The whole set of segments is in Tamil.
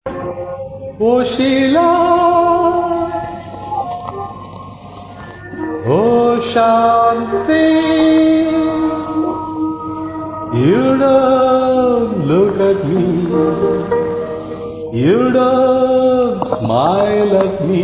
Oh Sheila, oh Shanti, you don't look at me, you don't smile at me.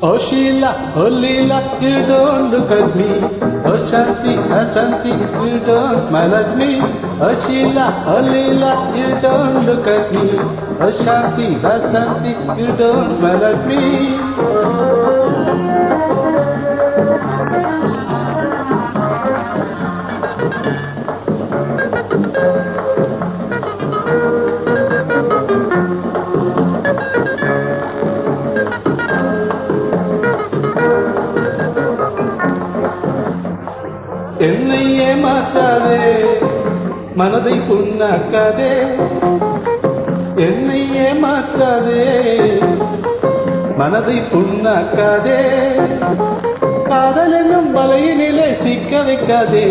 Oh Sheila, oh Leela, you don't look at me. Oh Shanti, oh Shanti, you don't smile at me. Oh Sheila, oh Leela, you don't look at me. Oh Shanti, oh Shanti, you don't smile at me. என்னை ஏமாற்றாதே, மனதை புண்ணாக்காதே. என்னை ஏமாற்றாதே, மனதை புண்ணாக்காதே. காதல் என்னும் வலையினிலே சிக்க வைக்காதே,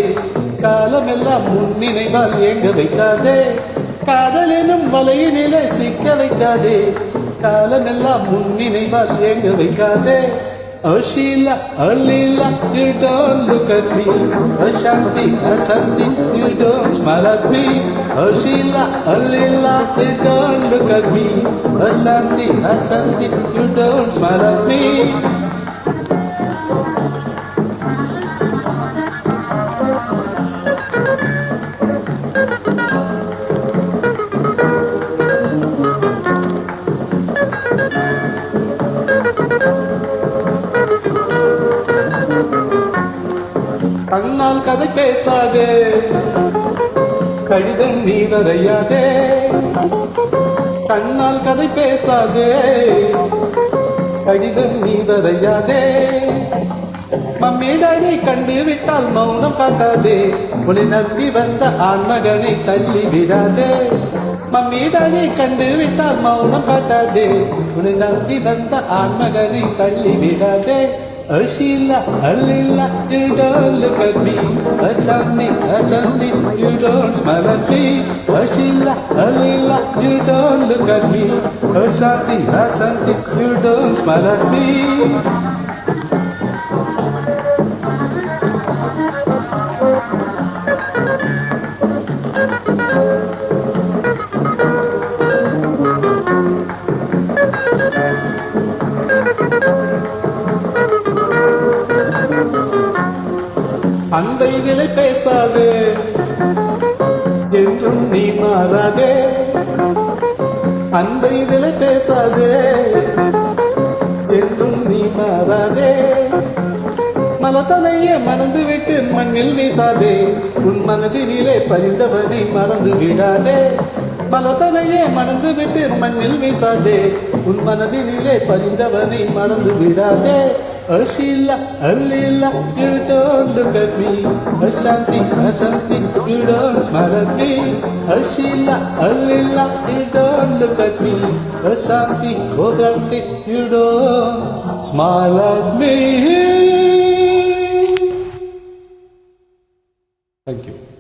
காலமெல்லாம் முன்னினைவால் ஏங்க வைக்காதே. காதல் என்னும் வலையினிலே சிக்க வைக்காதே, காலமெல்லாம் முன்னினைவால் ஏங்க வைக்காதே. Oh Sheila, oh Leela, you don't look at me. Oh Shanti, oh Shanti, you don't smile at me. Oh Sheila, oh Leela, you don't look at me. Oh Shanti, oh Shanti, you don't smile at me. கண்ணால் கதை பேசாதே, கடிதம் நீ வரையாதே. கண்ணால் கதை பேசாதே, கடிதம் நீ வரையாதே. மம்மி டாடி கண்டு விட்டால் மௌனம் காட்டாதே, உன்னை நம்பி வந்த ஆண்மகனை தள்ளி விடாதே. மம்மி டாடி கண்டு விட்டால் மௌனம் காட்டாதே, உன்னை நம்பி வந்த ஆண்மகனை தள்ளி விடாதே. Oh Sheila, oh Leela, you don't look at me. Oh Shanti, oh Shanti, you don't smile at me. Oh Sheila, oh Leela, you don't look at me. Oh Shanti, oh Shanti, you don't smile at me. அன்பை விலை பேசாதே, என்றும் நீ மாறாதே. அன்பை விலை பேசாதே, என்றும் நீ மாறாதே. மலத்தனையே மறந்து விட்டு மண்ணில் வீசாதே, உன் மனதினிலே பறிந்தவனை மறந்து விடாதே. மலத்தனையே மறந்து விட்டு மண்ணில் வீசாதே, உன் மனதினிலே பறிந்தவனை மறந்து விடாதே. Oh Sheila, oh Leela, you don't look at me. Oh Shanti, oh Shanti, you don't smile at me. Oh Sheila, oh Leela, you don't look at me. Oh Shanti, oh Shanti, you don't smile at me. Thank you.